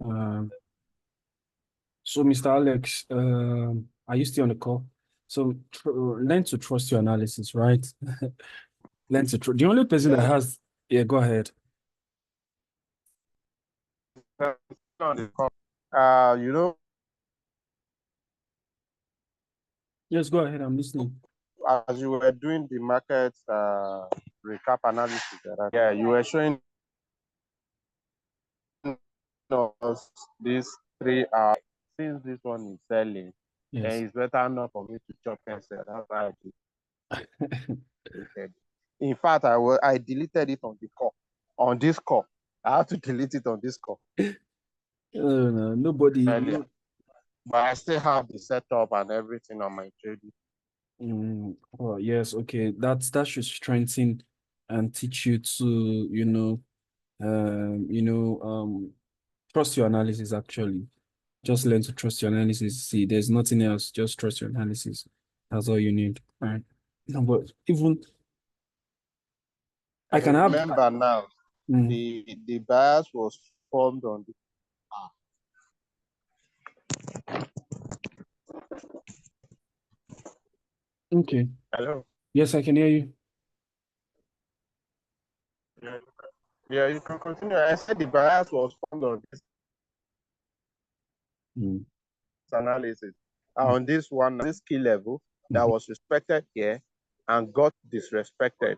Um, so, Mr. Alex, are you still on the call? So, learn to trust your analysis, right? Learn to trust. The only person that Yeah, has, yeah, go ahead. on the call. You know, Yes, go ahead. I'm listening. as you were doing the market recap analysis, yeah, you were showing us these 3 hours. Since this one is selling, Yes. then it's better not for me to chop and sell. That's why I deleted. In fact, I deleted it on the call. On this call, I have to delete it on this call No, nobody. earlier. But I still have the setup and everything on my trading. Oh, yes, okay. That should strengthen and teach you to, trust your analysis actually. Just learn to trust your analysis. See, there's nothing else. Just trust your analysis. That's all you need. All right. No, but even I can have. Remember now, Mm, the bias was formed on the okay. hello. Yes, I can hear you. Yeah, yeah, you can continue. I said the bias was formed on this Mm, analysis. mm, On this one, this key level that mhm. was respected here and got disrespected.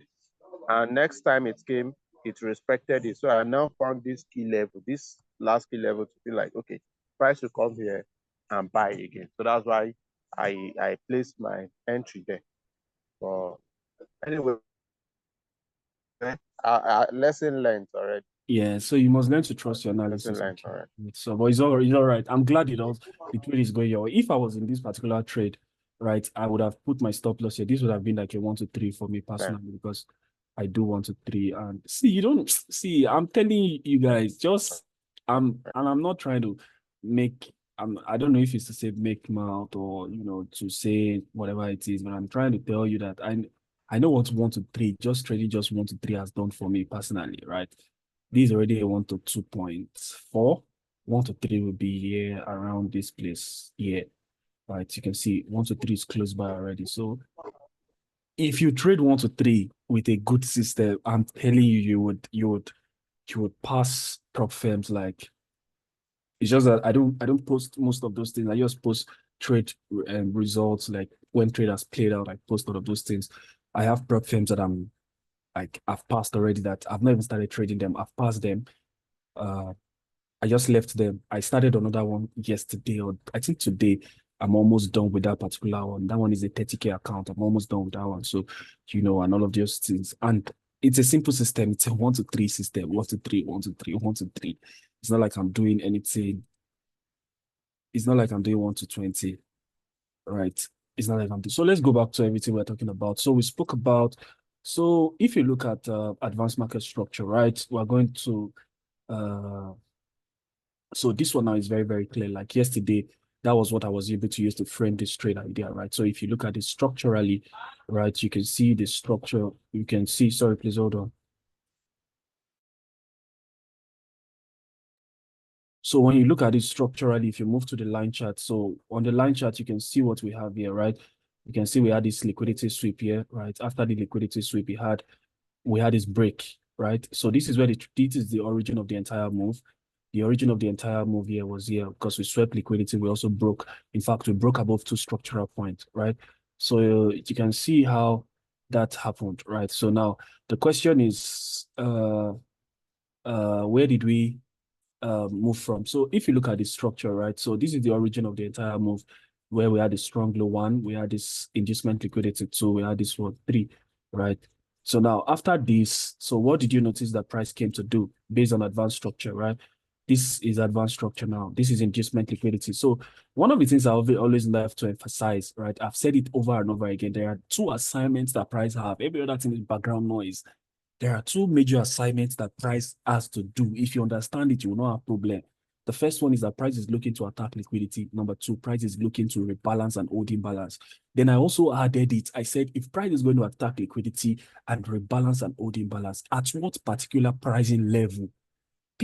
And next time it came, it respected it. So I now found this key level, this last key level to be like, okay, price will come here and buy again. So that's why I placed my entry there. But anyway, lesson learned already. Yeah, so you must learn to trust your Lesson analysis. learned Okay. already. So, but it's all right. I'm glad the trade is going your way. If I was in this particular trade, right, I would have put my stop loss here. This would have been like a 1 to 3 for me Yeah. personally because I do 1 to 3. And see, you don't see. I'm telling you guys, just I'm not trying to make. I don't know if it's to say make mouth or to say whatever it is, but I'm trying to tell you that I know what 1 to 3, just trading just 1 to 3 has done for me personally, right? This is already a 1 to 2.4. 1 to 3 will be here around this place here. Right. You can see 1 to 3 is close by already. So if you trade 1 to 3 with a good system, I'm telling you, you would pass prop firms like it's just that I don't post most of those things. I just post trade results like when traders played out, I post all of those things. I have prop firms that I've passed already that I've not even started trading them. I've passed them. Uh I just left them. I started another one yesterday, or I think today. I'm almost done with that particular one. That one is a 30K account. I'm almost done with that one. So, and all of those things. And it's a simple system. It's a 1 to 3 system. 1 to 3, 1 to 3, 1 to 3. It's not like I'm doing anything. It's not like I'm doing 1 to 20, right? It's not like I'm doing. So let's go back to everything we're talking about. So we spoke about, so if you look at advanced market structure, right? We're going to uh so this one now is very, very clear. Like yesterday, that was what I was able to use to frame this trade idea, right? So if you look at it structurally, right, you can see the structure. You can see, sorry, please hold on. So when you look at it structurally, if you move to the line chart, so on the line chart, you can see what we have here, right? You can see we had this liquidity sweep here, right? After the liquidity sweep, we had this break, right? So this is where this is the origin of the entire move. The origin of the entire move here was here because we swept liquidity. We also broke. In fact, we broke above 2 structural points, right? So you can see how that happened, right? So now the question is, where did we move from? So if you look at the structure, right? So this is the origin of the entire move, where we had a strong low 1, we had this inducement liquidity 2, we had this one 3, right? So now after this, so what did you notice that price came to do based on advanced structure, right? This is advanced structure now. This is inducement liquidity. So one of the things I always love to emphasize, right? I've said it over and over again. There are 2 assignments that price have. Every other thing is background noise. There are 2 major assignments that price has to do. If you understand it, you will not have problem. The first one is that price is looking to attack liquidity. Number 2, price is looking to rebalance and hold imbalance. Then I also added it. I said, if price is going to attack liquidity and rebalance and hold imbalance, at what particular pricing level?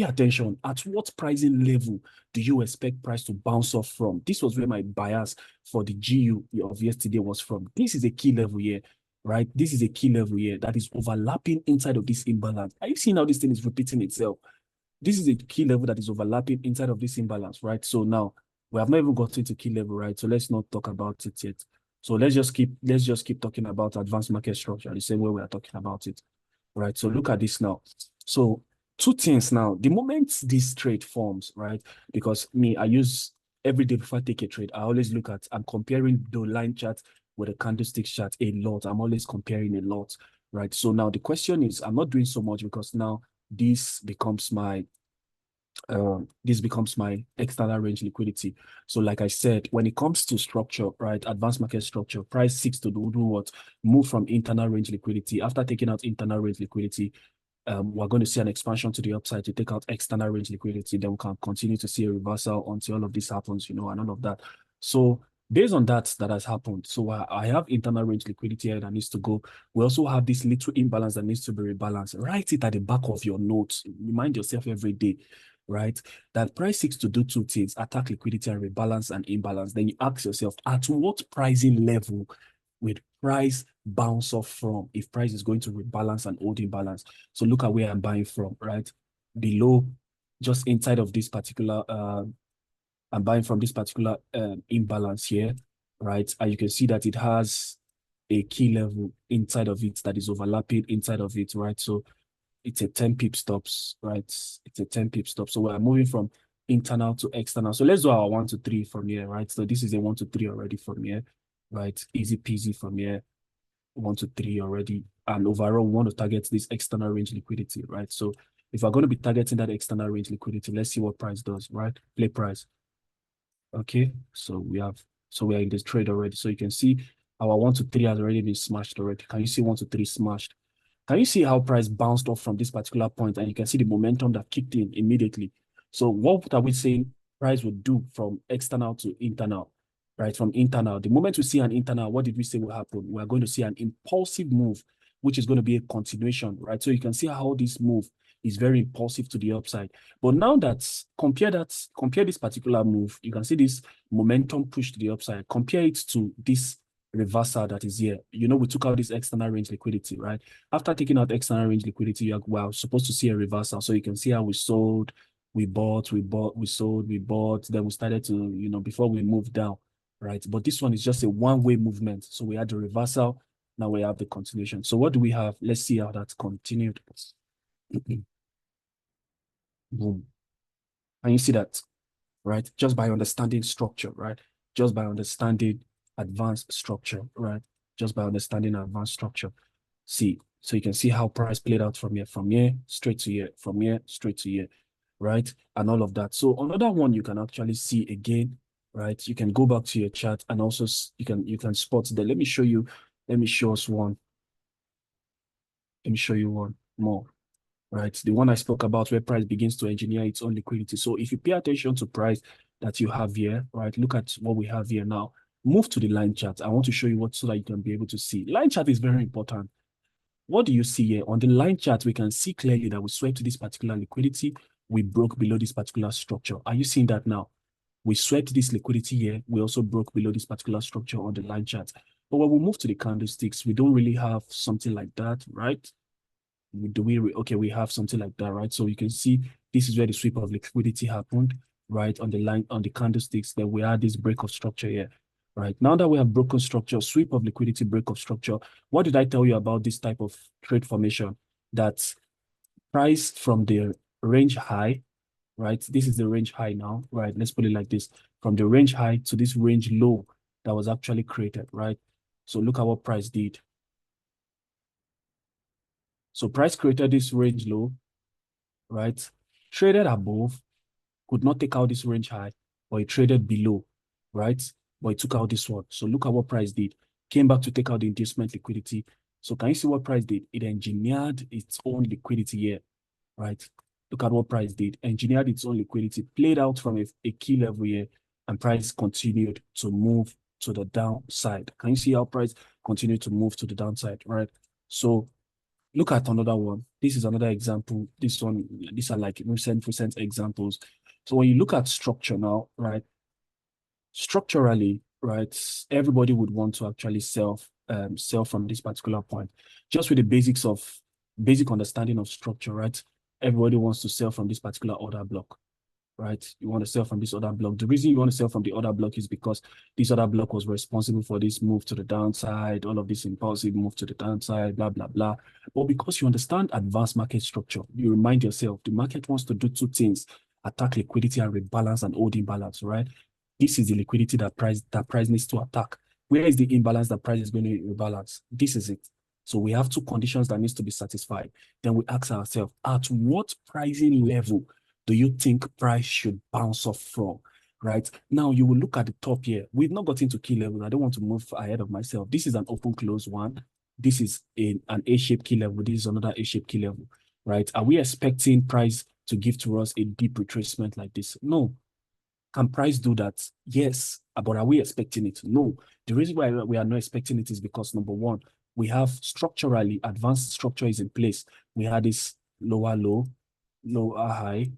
pay attention. At what pricing level do you expect price to bounce off from? This was where my bias for the GU of yesterday was from. This is a key level here, right? This is a key level here that is overlapping inside of this imbalance. Are you seeing how this thing is repeating itself? This is a key level that is overlapping inside of this imbalance, right? So now we have not even gotten to key level, right? So let's not talk about it yet. So let's just keep talking about advanced market structure the same way we are talking about it, right? So look at this now. So two things now. The moment this trade forms, right? Because I use every day before I take a trade, I always look at, I'm comparing the line chart with a candlestick chart a lot. I'm always comparing a lot, right? So now the question is, I'm not doing so much because now this becomes my external range liquidity. So like I said, when it comes to structure, right, advanced market structure, price seeks to do what? Move from internal range liquidity. After taking out internal range liquidity, we're going to see an expansion to the upside to take out external range liquidity. Then we can continue to see a reversal until all of this happens, and all of that. So based on that has happened. So I have internal range liquidity here that needs to go. We also have this little imbalance that needs to be rebalanced. Write it at the back of your notes. Remind yourself every day, right? That price seeks to do two things: attack liquidity and rebalance an imbalance. Then you ask yourself, at what pricing level would price bounce off from if price is going to rebalance and hold imbalance? So look at where I'm buying from, right? Below, just inside of this particular, I'm buying from this particular imbalance here, right? And you can see that it has a key level inside of it that is overlapping inside of it, right? So it's a 10 pip stops, right? It's a 10 pip stop. So we're moving from internal to external. So let's do our 1 to 3 from here, right? So this is a 1 to 3 already from here, right? Easy peasy from here. 1 to 3 already. And overall, we want to target this external range liquidity, right? So if we're going to be targeting that external range liquidity, let's see what price does, right? Play price. Okay, so we are in this trade already. So you can see our 1 to 3 has already been smashed already. Can you see 1 to 3 smashed? Can you see how price bounced off from this particular point? And you can see the momentum that kicked in immediately. So what are we saying price would do from external to internal, right? From internal, the moment we see an internal, what did we say will happen? We are going to see an impulsive move, which is going to be a continuation, right? So you can see how this move is very impulsive to the upside. But now compare this particular move, you can see this momentum push to the upside. Compare it to this reversal that is here. We took out this external range liquidity, right? After taking out external range liquidity, we're supposed to see a reversal. So you can see how we sold, we bought, we sold, we bought. Then we started to, before we moved down, right? But this one is just a one-way movement. So we had the reversal. Now we have the continuation. So what do we have? Let's see how that continued. Boom. And you see that, right? Just by understanding structure, right? Just by understanding advanced structure, right? Just by understanding advanced structure. See, so you can see how price played out from here straight to here, from here straight to here, right? And all of that. So another one you can actually see again, right? You can go back to your chart and also you can spot that. Let me show you one more, right? The one I spoke about where price begins to engineer its own liquidity. So if you pay attention to price that you have here, right? Look at what we have here now. Move to the line chart. I want to show you so that you can be able to see. Line chart is very important. What do you see here? On the line chart, we can see clearly that we swept this particular liquidity. We broke below this particular structure. Are you seeing that now? We swept this liquidity here. We also broke below this particular structure on the line chart. But when we move to the candlesticks, we don't really have something like that, right? Okay, we have something like that, right? So you can see this is where the sweep of liquidity happened, right? On the line, on the candlesticks, then we had this break of structure here, right? Now that we have broken structure, sweep of liquidity, break of structure, what did I tell you about this type of trade formation? That price from the range high, right? This is the range high now, right? Let's put it like this. From the range high to this range low that was actually created, right? So look at what price did. So price created this range low, right? Traded above, could not take out this range high, but it traded below, right? But it took out this one. So look at what price did. Came back to take out the inducement liquidity. So can you see what price did? It engineered its own liquidity here, right? Look at what price did. Engineered its own liquidity, played out from a key level here, and price continued to move to the downside. Can you see how price continued to move to the downside, right? So Look at another one. This is another example. These are like recent examples. So when you look at structure now, right? Structurally, right, everybody would want to actually sell from this particular point. Just with the basic understanding of structure, right? Everybody wants to sell from this particular order block, right? You want to sell from this other block. The reason you want to sell from the other block is because this other block was responsible for this move to the downside, all of this impulsive move to the downside, blah, blah, blah. But because you understand advanced market structure, you remind yourself the market wants to do two things: attack liquidity and rebalance and hold imbalance, right? This is the liquidity that price needs to attack. Where is the imbalance that price is going to rebalance? This is it. So we have two conditions that needs to be satisfied. Then we ask ourselves, at what pricing level do you think price should bounce off from? Right now, you will look at the top here. We've not gotten to key level. I don't want to move ahead of myself. This is an open close one. This is an A-shaped key level. This is another A-shaped key level. Right? Are we expecting price to give to us a deep retracement like this? No. Can price do that? Yes. But are we expecting it? No. The reason why we are not expecting it is because, number one, we have structurally advanced structure is in place. We had this lower low, lower high.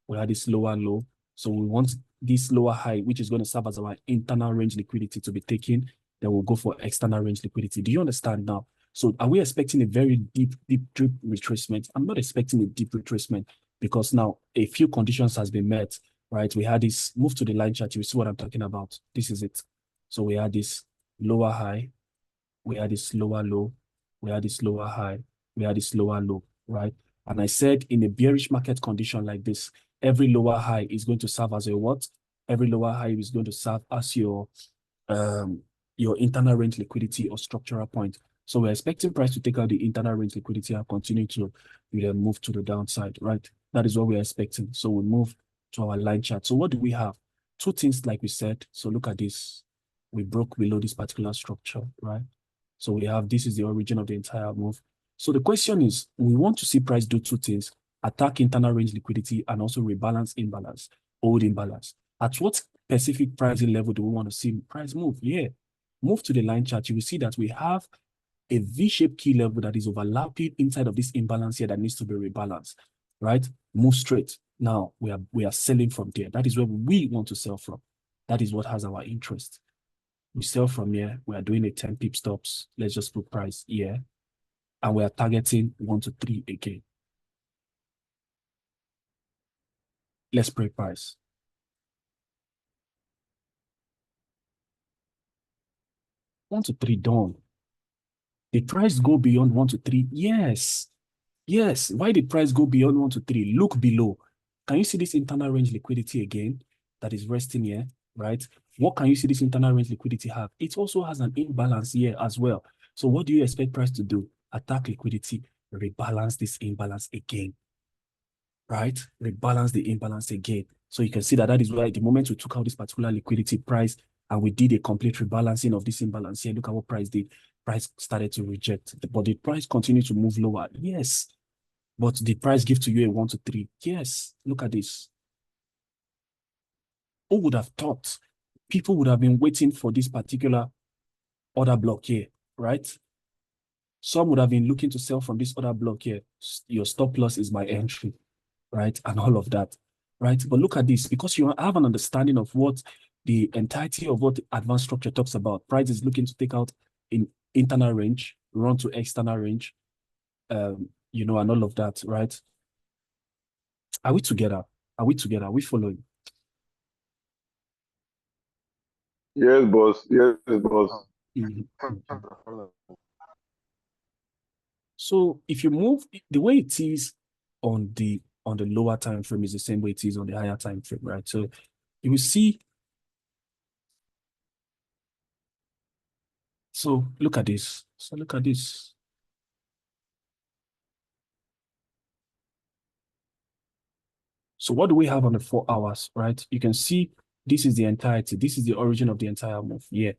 We had this lower low. So we want this lower high, which is going to serve as our internal range liquidity, to be taken. Then we'll go for external range liquidity. Do you understand now? So are we expecting a very deep retracement? I'm not expecting a deep retracement because now a few conditions has been met, right? We had this move to the line chart. You see what I'm talking about. This is it. So we had this lower high. We had this lower low. We had this lower high. We had this lower low, right? And I said in a bearish market condition like this, every lower high is going to serve as a what? Every lower high is going to serve as your internal range liquidity or structural point. So we're expecting price to take out the internal range liquidity and continue to move to the downside, right? That is what we're expecting. So we move to our line chart. So what do we have? Two things, like we said. So look at this. We broke below this particular structure, right? So we have, this is the origin of the entire move. So the question is, we want to see price do two things: attack internal range liquidity and also rebalance imbalance, hold imbalance. At what specific pricing level do we want to see price move? Yeah, move to the line chart. You will see that we have a V-shaped key level that is overlapping inside of this imbalance here that needs to be rebalanced, right? Move straight. Now we are selling from there. That is where we want to sell from. That is what has our interest. We sell from here. We are doing a 10 pip stops. Let's just put price here. And we are targeting 1 to 3 again. Let's pray price. 1 to 3 done. Did price go beyond 1 to 3? Yes. Yes. Why did price go beyond 1 to 3? Look below. Can you see this internal range liquidity again that is resting here, right? What can you see this internal range liquidity have? It also has an imbalance here as well. So what do you expect price to do? Attack liquidity, rebalance this imbalance again, right? Rebalance the imbalance again. So you can see that is why the moment we took out this particular liquidity price and we did a complete rebalancing of this imbalance here, look at what price did. Price started to reject, but the price continued to move lower. Yes. But the price give to you a 1 to 3. Yes. Look at this. Who would have thought people would have been waiting for this particular order block here, right? Some would have been looking to sell from this other block here. Your stop loss is my entry, right? And all of that, right? But look at this, because you have an understanding of what the entirety of what advanced structure talks about. Price is looking to take out in internal range, run to external range, and all of that, right? Are we together? Are we together? Are we following? Yes, boss. Yes, boss. So if you move the way it is on the lower time frame is the same way it is on the higher time frame, right? So you will see. So look at this. So look at this. So what do we have on the 4 hours, right? You can see this is the entirety. This is the origin of the entire move. Yeah,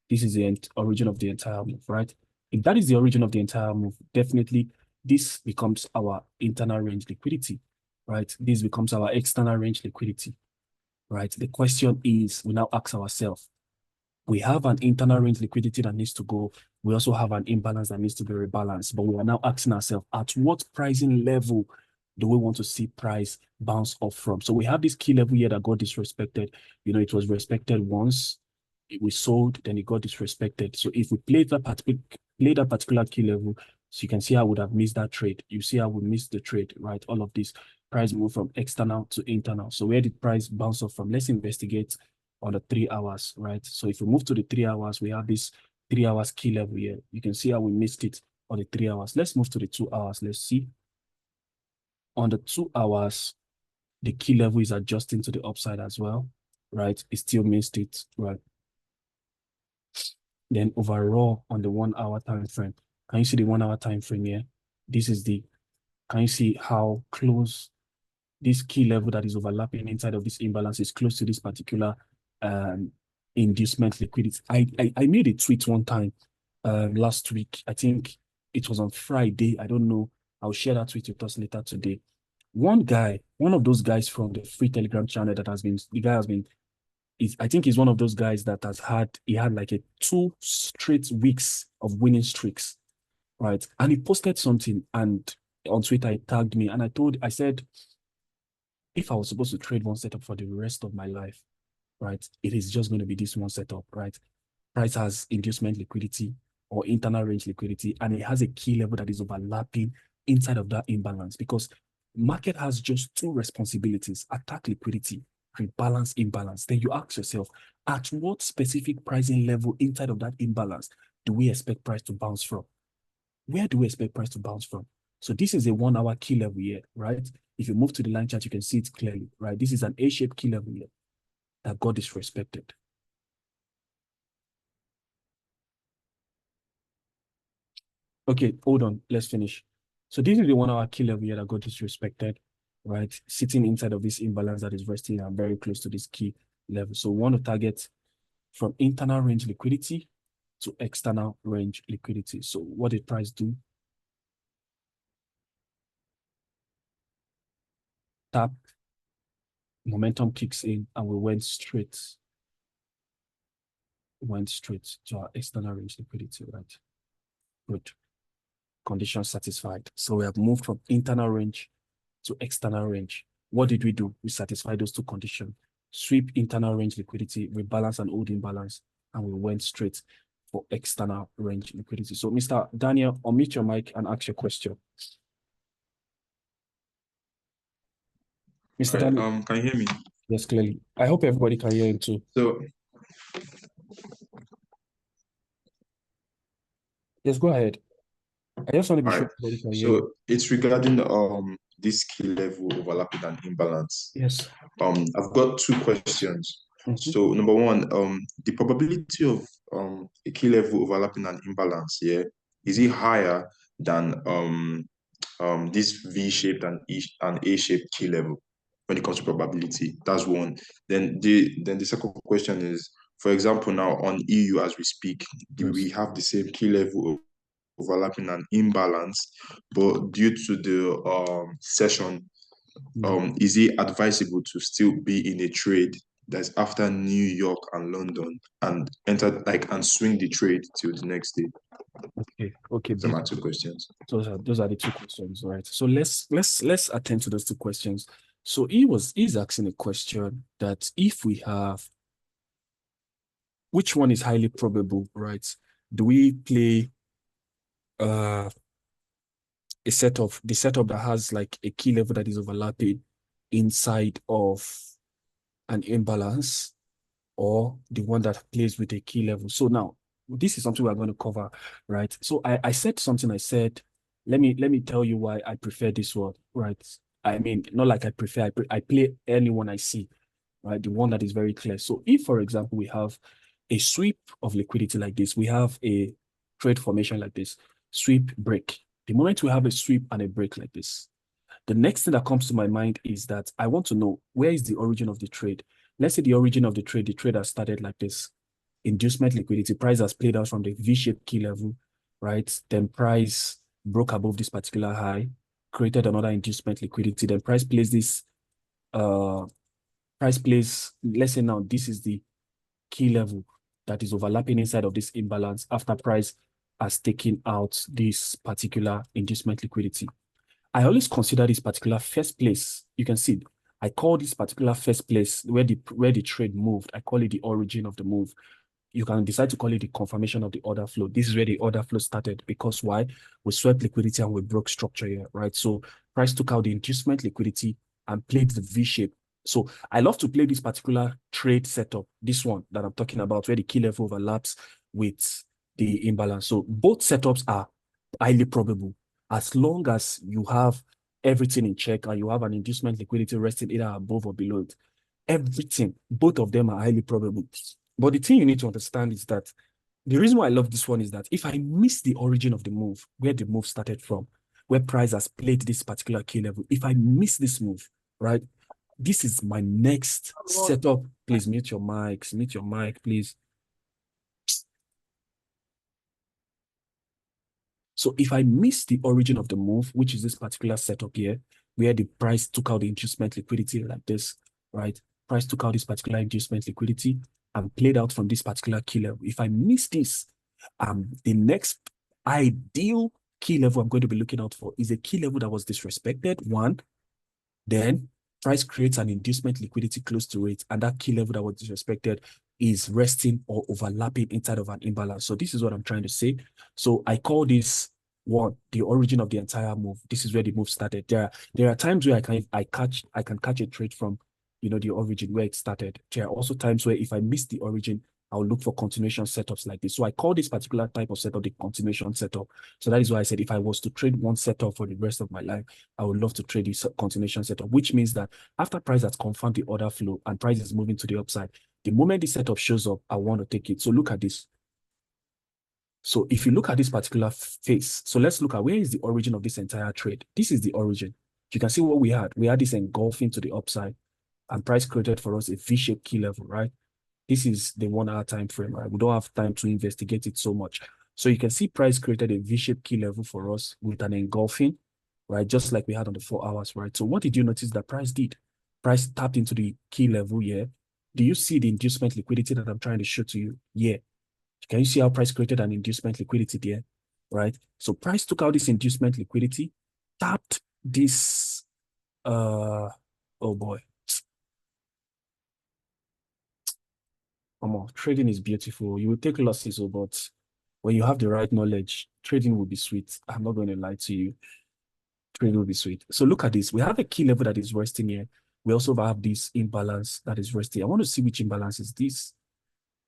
this is the origin of the entire move, right? If that is the origin of the entire move, definitely this becomes our internal range liquidity, right? This becomes our external range liquidity, right? The question is, we now ask ourselves, We have an internal range liquidity that needs to go. We also have an imbalance that needs to be rebalanced. But we are now asking ourselves, at what pricing level do we want to see price bounce off from? So we have this key level here that got disrespected. It was respected once. We sold, then it got disrespected. So if we play that particular key level, so you can see I would have missed that trade. You see I would miss the trade, right? All of this price move from external to internal. So where did price bounce off from? Let's investigate on the 3 hours, right? So if we move to the 3 hours, we have this 3 hours key level here. You can see how we missed it on the 3 hours. Let's move to the 2 hours. Let's see. On the 2 hours, the key level is adjusting to the upside as well, right? It still missed it, right? Then overall on the 1 hour time frame, can you see the 1 hour time frame here? Can you see how close this key level that is overlapping inside of this imbalance is close to this particular inducement liquidity? I made a tweet one time last week. I think it was on Friday. I don't know. I'll share that tweet with us later today. One of those guys from the free Telegram channel I think he's one of those guys that he had like 2 straight weeks of winning streaks, right? And he posted something, and on Twitter he tagged me, and I said, if I was supposed to trade one setup for the rest of my life, right, it is just going to be this one setup, right? Price has inducement liquidity or internal range liquidity, and it has a key level that is overlapping inside of that imbalance, because market has just 2 responsibilities: attack liquidity, rebalance imbalance. Then you ask yourself, at what specific pricing level inside of that imbalance do we expect price to bounce from? Where do we expect price to bounce from? So this is a 1 hour key level here, right? If you move to the line chart, you can see it clearly, right? This is an A-shaped key level here that got disrespected. Okay, hold on. Let's finish. So this is the 1 hour key level here that got disrespected, right? Sitting inside of this imbalance that is resting and very close to this key level. So we want to target from internal range liquidity to external range liquidity. So what did price do? Tap, momentum kicks in, and we went straight to our external range liquidity, right? Good. Condition satisfied. So we have moved from internal range to external range. What did we do? We satisfied those 2 conditions. Sweep internal range liquidity, rebalance and hold imbalance, and we went straight for external range liquidity. So Mr. Daniel, unmute your mic and ask your question. Mr. Right, Daniel. can you hear me? Yes, clearly. I hope everybody can hear him too. So yes, go ahead. I just want to be sure everybody can hear you. so it's regarding this key level overlapping and imbalance. Yes. I've got 2 questions. So number 1, the probability of a key level overlapping and imbalance here, is it higher than this V-shaped and A-shaped key level when it comes to probability? That's one. Then the second question is, for example, now on EU as we speak, do we have the same key level overlapping and imbalance, but due to the session, is it advisable to still be in a trade that's after New York and London and enter and swing the trade till the next day? Okay. So my 2 questions. Those are the 2 questions, right? So let's attend to those 2 questions. So he's asking a question that if we have, which one is highly probable, right? Do we play the setup that has like a key level that is overlapping inside of an imbalance, or the one that plays with a key level? So now this is something we're going to cover, right? So I said something. I said, let me tell you why I prefer this one, right? I mean, not like I prefer, I play anyone I see, right? The one that is very clear. So if, for example, we have a sweep of liquidity like this, we have a trade formation like this, sweep, break. The moment we have a sweep and a break like this, the next thing that comes to my mind is that I want to know, where is the origin of the trade? Let's say the origin of the trade has started like this. Inducement liquidity, price has played out from the V-shaped key level, right? Then price broke above this particular high, created another inducement liquidity. Then price plays this, let's say now this is the key level. that is overlapping inside of this imbalance after price has taken out this particular inducement liquidity. I always consider this particular first place. You can see, I call this particular first place where the trade moved. I call it the origin of the move. You can decide to call it the confirmation of the order flow. This is where the order flow started, because why? We swept liquidity and we broke structure here, right? So price took out the inducement liquidity and played the V shape. So I love to play this particular trade setup, this one that I'm talking about, where the key level overlaps with the imbalance. So both setups are highly probable as long as you have everything in check and you have an inducement liquidity resting either above or below it. Everything, both of them are highly probable. But the thing you need to understand is that the reason why I love this one is that if I miss the origin of the move, where the move started from, where price has played this particular key level, if I miss this move, right, this is my next setup. Please mute your mic, please. So if I miss the origin of the move, which is this particular setup here, where the price took out the inducement liquidity like this, right? Price took out this particular inducement liquidity and played out from this particular key level. If I miss this, the next ideal key level I'm going to be looking out for is a key level that was disrespected, one. Then price creates an inducement liquidity close to it, and that key level that was disrespected is resting or overlapping inside of an imbalance. So this is what I'm trying to say. So I call this one the origin of the entire move. This is where the move started. There are times where I can catch a trade from, you know, the origin where it started. There are also times where if I miss the origin, I'll look for continuation setups like this. So I call this particular type of setup the continuation setup. So that is why I said if I was to trade one setup for the rest of my life, I would love to trade this continuation setup, which means that after price has confirmed the order flow and price is moving to the upside, the moment the setup shows up, I want to take it. So look at this. So if you look at this particular phase, so let's look at where is the origin of this entire trade. This is the origin. You can see what we had. We had this engulfing to the upside, and price created for us a V-shaped key level, right? This is the 1 hour time frame, right? We don't have time to investigate it so much. So you can see price created a V-shaped key level for us with an engulfing, right? Just like we had on the 4 hours, right? So what did you notice that price did? Price tapped into the key level here. Do you see the inducement liquidity that I'm trying to show to you? Yeah. Can you see how price created an inducement liquidity there, right? So price took out this inducement liquidity, tapped this, oh boy. Come on, trading is beautiful. You will take losses, but when you have the right knowledge, trading will be sweet. I'm not going to lie to you. Trading will be sweet. So look at this. We have a key level that is resting here. We also have this imbalance that is resting. I want to see which imbalance is this.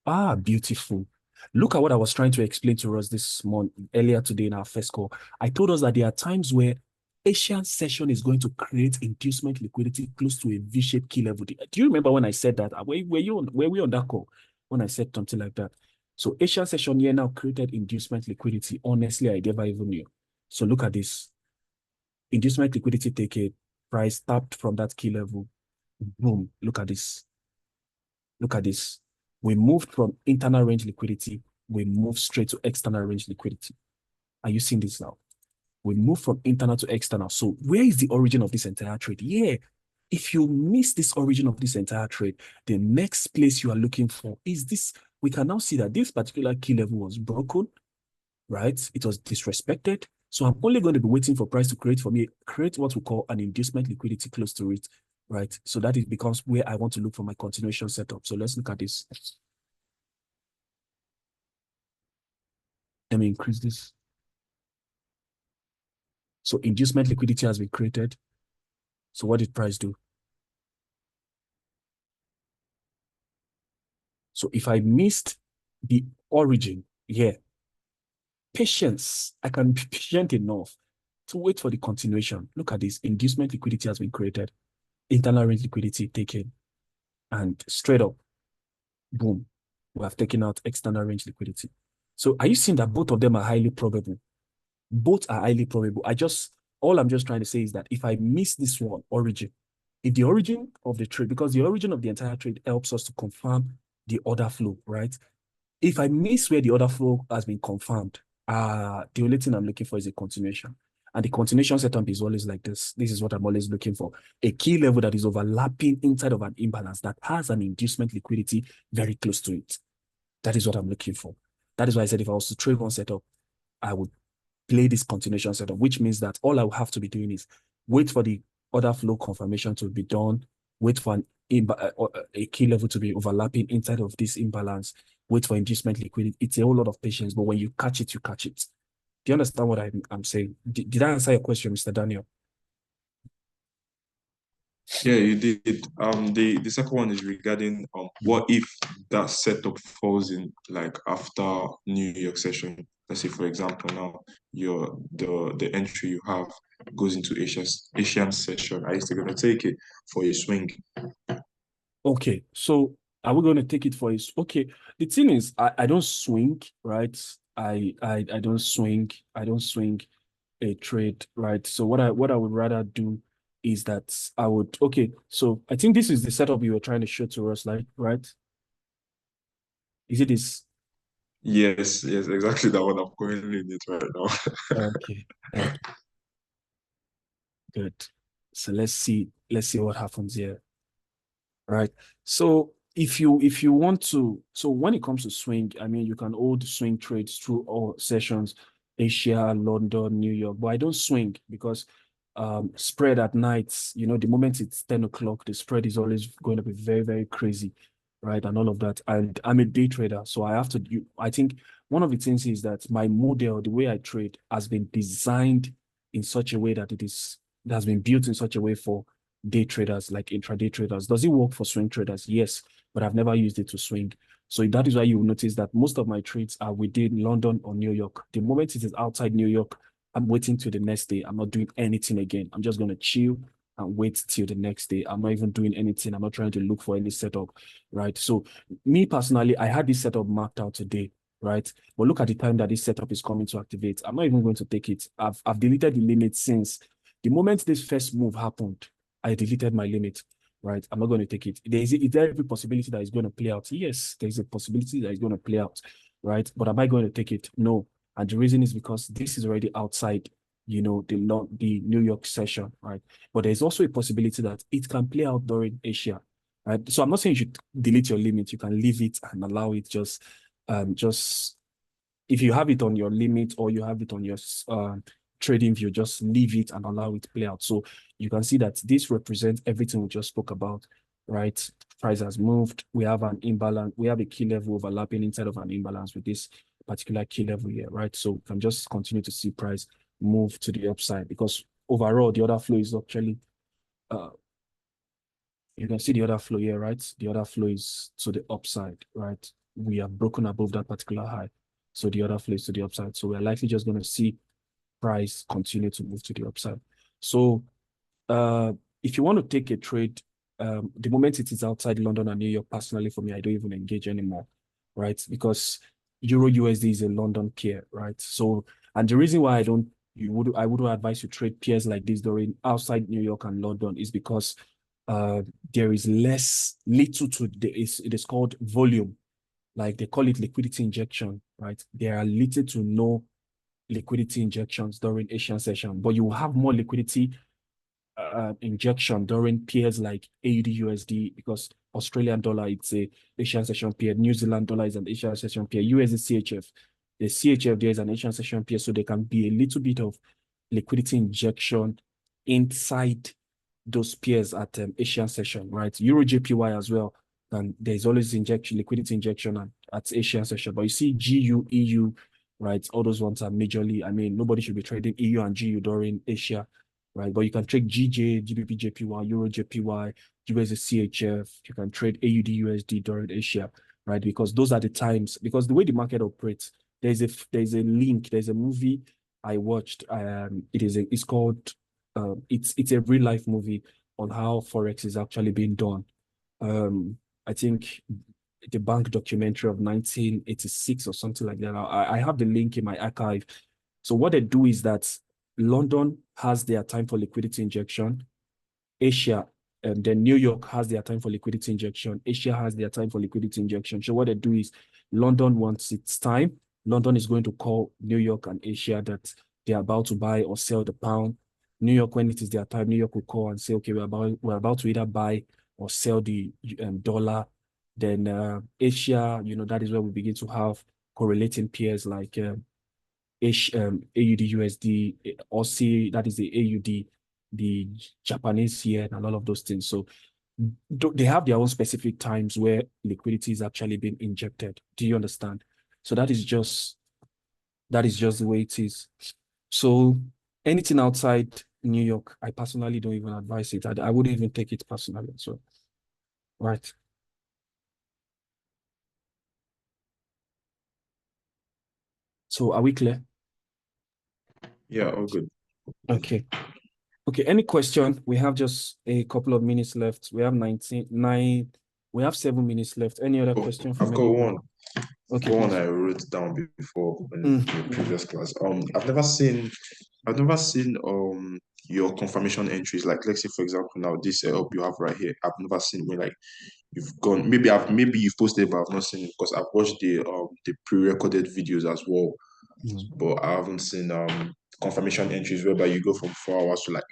Ah, beautiful. Look at what I was trying to explain to us this morning, earlier today in our first call. I told us that there are times where Asian session is going to create inducement liquidity close to a V-shaped key level. Do you remember when I said that? Were we on that call when I said something like that? So Asian session here now created inducement liquidity. Honestly, I never even knew. So look at this. Inducement liquidity take a price tapped from that key level. Boom. Look at this. Look at this. We moved from internal range liquidity. We moved straight to external range liquidity. Are you seeing this now? We move from internal to external. So where is the origin of this entire trade? Yeah. If you miss this origin of this entire trade, the next place you are looking for is this. We can now see that this particular key level was broken, right? It was disrespected. So I'm only going to be waiting for price to create what we call an inducement liquidity close to it, right? So that it becomes where I want to look for my continuation setup. So let's look at this. Let me increase this. So inducement liquidity has been created. So what did price do? So if I missed the origin here, patience, I can be patient enough to wait for the continuation. Look at this. Inducement liquidity has been created. Internal range liquidity taken. And straight up, boom, we have taken out external range liquidity. So are you seeing that both of them are highly probable? Both are highly probable. All I'm just trying to say is that if I miss this one, origin, if the origin of the trade, because the origin of the entire trade helps us to confirm the order flow, right? If I miss where the order flow has been confirmed, the only thing I'm looking for is a continuation. And the continuation setup is always like this. This is what I'm always looking for. A key level that is overlapping inside of an imbalance that has an inducement liquidity very close to it. That is what I'm looking for. That is why I said if I was to trade one setup, I would play this continuation setup, which means that all I will have to be doing is wait for the order flow confirmation to be done, wait for a key level to be overlapping inside of this imbalance, wait for inducement liquidity. It's a whole lot of patience, but when you catch it, you catch it. Do you understand what I'm saying? Did I answer your question, Mr. Daniel? Yeah, you did. The second one is regarding what if that setup falls in like after New York session? Let's say, for example, now the entry you have goes into Asian session. Are you still gonna take it for a swing? Okay, so are we going to take it for his? Okay, the thing is, I don't swing, right? I don't swing. I don't swing a trade, right? So what I would rather do is that I would, okay, so I think this is the setup you were trying to show to us, like, right? Is it this? Yes, yes, exactly that one. I'm currently in it right now. Okay, okay, good. So let's see what happens here, right? So if you want to, so when it comes to swing, I mean, you can hold swing trades through all sessions, Asia, London, New York, but I don't swing because spread at nights, you know, the moment it's 10 o'clock, the spread is always going to be very, very crazy, right? And all of that. And I'm a day trader, so I have to I think one of the things is that my model, the way I trade, has been designed in such a way that it has been built in such a way for day traders, like intraday traders. Does it work for swing traders? Yes, but I've never used it to swing. So that is why you will notice that most of my trades are within London or New York. The moment it is outside New York, I'm waiting till the next day. I'm not doing anything again. I'm just going to chill and wait till the next day. I'm not even doing anything. I'm not trying to look for any setup, right? So me personally, I had this setup marked out today, right? But look at the time that this setup is coming to activate. I'm not even going to take it. I've deleted the limit since the moment this first move happened. I deleted my limit, right? I'm not going to take it. Is there every possibility that it's going to play out? Yes, there's a possibility that it's going to play out, right? But am I going to take it? No. And the reason is because this is already outside, you know, the New York session, right? But there's also a possibility that it can play out during Asia, right? So I'm not saying you should delete your limit. You can leave it and allow it just if you have it on your limit or you have it on your trading view, just leave it and allow it to play out. So you can see that this represents everything we just spoke about, right? Price has moved. We have an imbalance. We have a key level overlapping inside of an imbalance with this particular key level here, right? So we can just continue to see price move to the upside because overall the order flow is actually, you can see the order flow here, right? The order flow is to the upside, right? We have broken above that particular high. So the order flow is to the upside. So we're likely just going to see price continue to move to the upside. So if you want to take a trade, the moment it is outside London and New York, personally for me, I don't even engage anymore, right? Because Euro USD is a London pair, right? So, and the reason why I wouldn't advise you trade pairs like this during outside New York and London is because there is little to it is called volume, like they call it liquidity injection, right? There are little to no liquidity injections during Asian session, but you will have more liquidity injection during pairs like AUD USD because Australian dollar it's a Asian session pair, New Zealand dollar is an Asian session pair, USD CHF. The CHF there is an Asian session pair, so there can be a little bit of liquidity injection inside those pairs at Asian session, right? Euro JPY as well. And there's always liquidity injection at Asian session. But you see GU, EU, right? All those ones are majorly, I mean, nobody should be trading EU and GU during Asia, right? But you can trade GJ, GBP JPY, Euro JPY, USD CHF. You can trade AUD USD during Asia, right? Because those are the times, because the way the market operates, there's a link, there's a movie I watched. It's called it's a real life movie on how Forex is actually being done. I think the bank documentary of 1986 or something like that. I have the link in my archive. So what they do is that London has their time for liquidity injection, Asia, and then New York has their time for liquidity injection, Asia has their time for liquidity injection. So what they do is London wants its time. London is going to call New York and Asia that they're about to buy or sell the pound. New York, when it is their time, New York will call and say, okay, we're about to either buy or sell the dollar. Then Asia, that is where we begin to have correlating pairs like AUD USD, Aussie, that is the AUD, the Japanese yen, and all of those things. So they have their own specific times where liquidity is actually being injected. Do you understand? So that is just the way it is. So anything outside New York, I personally don't even advise it. I wouldn't even take it personally. So, right. So are we clear? Yeah, all good. Okay. Okay, any question? We have just a couple of minutes left. We have 9. We have 7 minutes left. Any other question from I've got anyone? one. Okay, One please. I wrote down before in the previous class. I've never seen your confirmation entries. Like, let's say for example now this setup you have right here. I've never seen when like you've gone. Maybe you've posted, but I've not seen it because I've watched the pre-recorded videos as well. But I haven't seen confirmation entries whereby you go from 4 hours to like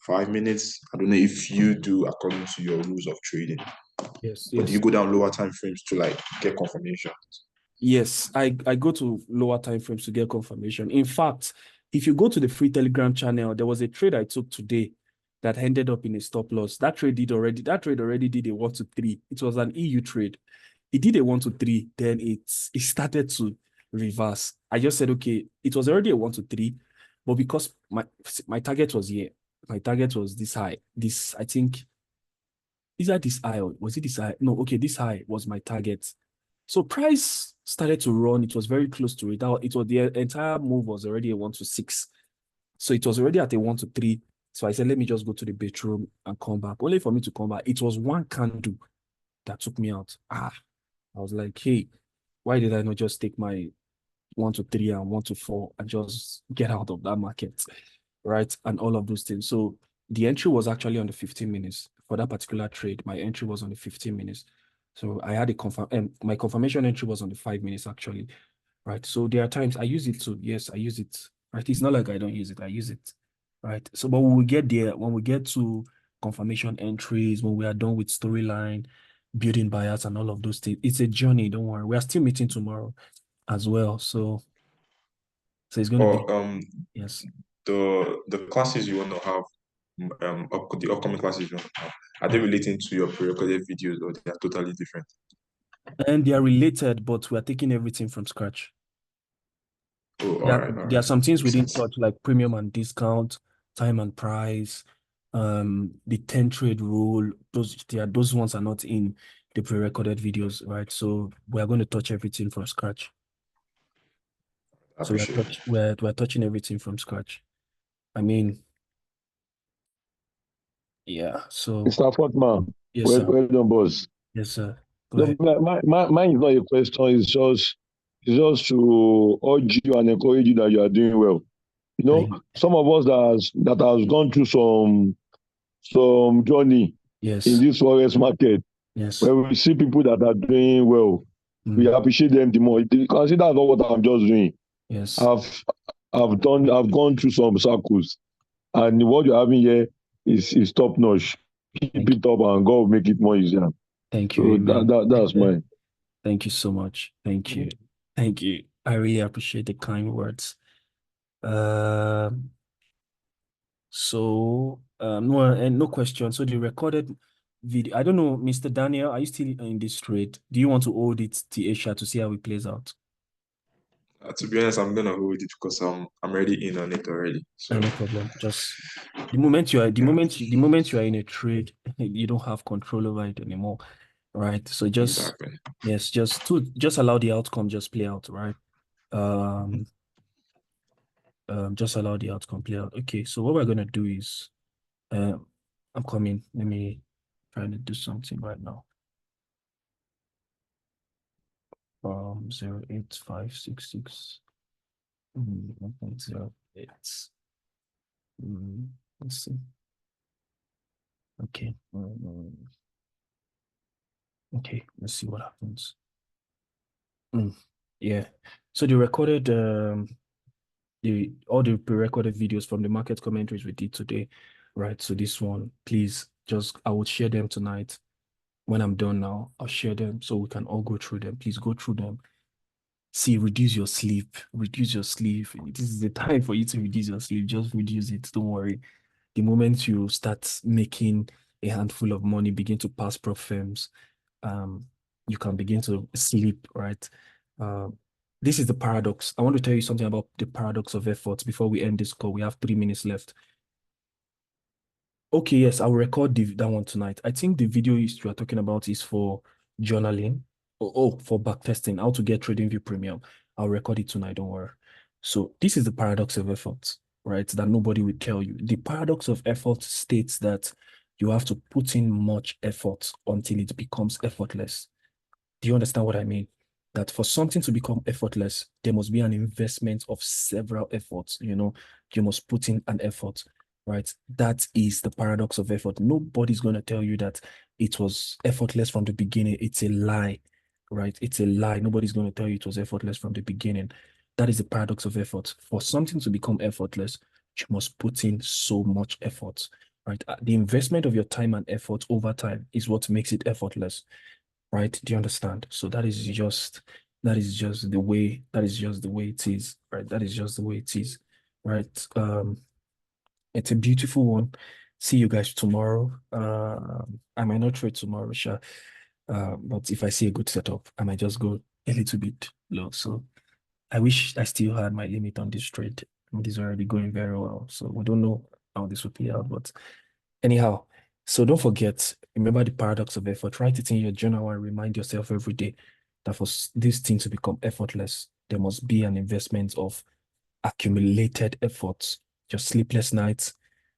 5 minutes. I don't know if you do according to your rules of trading. Yes, But do you go down lower time frames to like get confirmation? Yes, I go to lower time frames to get confirmation. In fact, if you go to the free Telegram channel, there was a trade I took today that ended up in a stop loss. That trade already did a 1 to 3. It was an EU trade. It did a 1 to 3, then it started to reverse. I just said, okay, it was already a 1 to 3, but because my target was here, my target was this high. This, I think, is that this high or was it this high? No, okay, this high was my target. So price started to run. It was very close to it. It was the entire move was already a 1 to 6. So it was already at a 1 to 3. So I said, let me just go to the bedroom and come back. Only for me to come back. It was one candle that took me out. I was like, hey, why did I not just take my 1 to 3 and 1 to 4 and just get out of that market? Right? And all of those things. So the entry was actually on the 15 minutes for that particular trade. My entry was on the 15 minutes. So I had my confirmation entry was on the 5 minutes actually, right? So there are times I use it too. Yes, I use it, right? It's not like I don't use it. I use it, right? So, but when we get there, when we get to confirmation entries, when we are done with storyline, building buyers and all of those things, it's a journey. Don't worry. We are still meeting tomorrow as well. So it's going to be, yes. The classes you want to have, the upcoming classes you want to have, are they relating to your pre-recorded videos or they are totally different? And they are related, but we are taking everything from scratch. Oh, all right. There are some things we didn't Makes sense. touch, like premium and discount, time and price, the 10 trade rule. Those ones are not in the pre-recorded videos, right? So we are going to touch everything from scratch. I So appreciate it. we're touching everything from scratch. I mean, yeah. So Mr. Fortman, yes, sir. well done, boss. Yes, sir. Go No, ahead. mine is not a question. It's just to urge you and encourage you that you are doing well. You know, some of us that has gone through some journey Yes. in this forex market, Yes. when we see people that are doing well, we appreciate them the more. Consider not what I'm just doing. Yes. I've gone through some circles, and what you're having here is top notch. Keep it up, and God will make it more easier. Thank you. So that's mine. Thank you so much. Thank you. Thank you. I really appreciate the kind words. No question. So the recorded video, I don't know, Mr. Daniel, are you still in this trade? Do you want to hold it to Asia to see how it plays out? To be honest, I'm gonna hold it because I'm already in on it already. So No problem. Just the moment you are in a trade, you don't have control over it anymore, right? So exactly. yes, just allow the outcome just play out, right? Just allow the outcome play out. Okay, so what we're gonna do is, I'm coming. Let me try to do something right now. 08566 1.08. Let's see. Okay. Okay, let's see what happens. Yeah. So the recorded all the pre-recorded videos from the market commentaries we did today, right? So this one, please I will share them tonight. When I'm done now, I'll share them so we can all go through them. Please go through them. See, reduce your sleep. Reduce your sleep. This is the time for you to reduce your sleep. Just reduce it. Don't worry. The moment you start making a handful of money, begin to pass prof firms, you can begin to sleep, right? This is the paradox. I want to tell you something about the paradox of effort before we end this call. We have 3 minutes left. Okay, yes, I'll record that one tonight. I think the video you are talking about is for journaling. For backtesting, how to get TradingView Premium. I'll record it tonight, don't worry. So this is the paradox of effort, right? That nobody will tell you. The paradox of effort states that you have to put in much effort until it becomes effortless. Do you understand what I mean? That for something to become effortless, there must be an investment of several efforts. You must put in an effort, right? That is the paradox of effort. Nobody's going to tell you that it was effortless from the beginning. It's a lie, right? It's a lie. Nobody's going to tell you it was effortless from the beginning. That is the paradox of effort. For something to become effortless, you must put in so much effort, right? The investment of your time and effort over time is what makes it effortless, right? Do you understand? So that is just the way it is, right? That is just the way it is, right? It's a beautiful one. See you guys tomorrow. I might not trade tomorrow, sure. But if I see a good setup, I might just go a little bit low. So I wish I still had my limit on this trade. This is already going very well. So we don't know how this will play out, but anyhow, so don't forget, remember the paradox of effort. Write it in your journal and remind yourself every day that for this thing to become effortless, there must be an investment of accumulated efforts, your sleepless nights,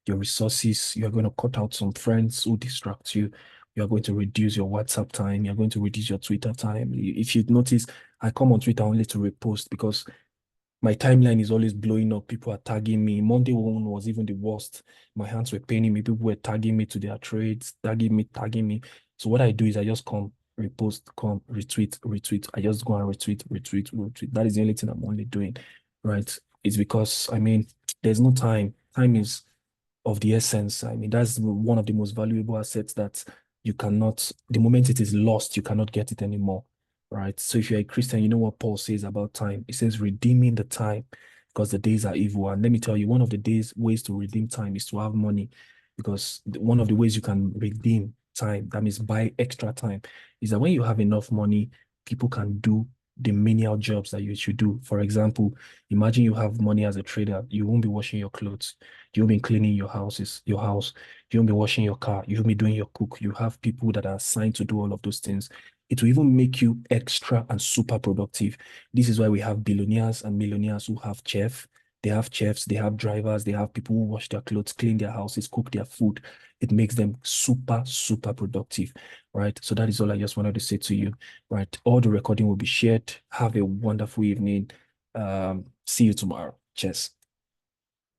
your resources. You're going to cut out some friends who distract you. You're going to reduce your WhatsApp time. You're going to reduce your Twitter time. If you notice, I come on Twitter only to repost because my timeline is always blowing up. People are tagging me. Monday one was even the worst. My hands were paining me. People were tagging me to their trades, tagging me. So what I do is I just come, repost, come, retweet. I just go and retweet. That is the only thing I'm only doing, right? It's because, there's no time. Time is of the essence. That's one of the most valuable assets that you cannot, the moment it is lost, you cannot get it anymore, right? So if you're a Christian, you know what Paul says about time. He says, redeeming the time because the days are evil. And let me tell you, one of the ways to redeem time is to have money, because one of the ways you can redeem time, that means buy extra time, is that when you have enough money, people can do the menial jobs that you should do. For example, imagine you have money as a trader. You won't be washing your clothes. You won't be cleaning your house. You won't be washing your car. You won't be doing your cook. You have people that are assigned to do all of those things. It will even make you extra and super productive. This is why we have billionaires and millionaires who have chefs. They have chefs, they have drivers, they have people who wash their clothes, clean their houses, cook their food. It makes them super, super productive, right? So that is all I just wanted to say to you, right? All the recording will be shared. Have a wonderful evening. See you tomorrow. Cheers.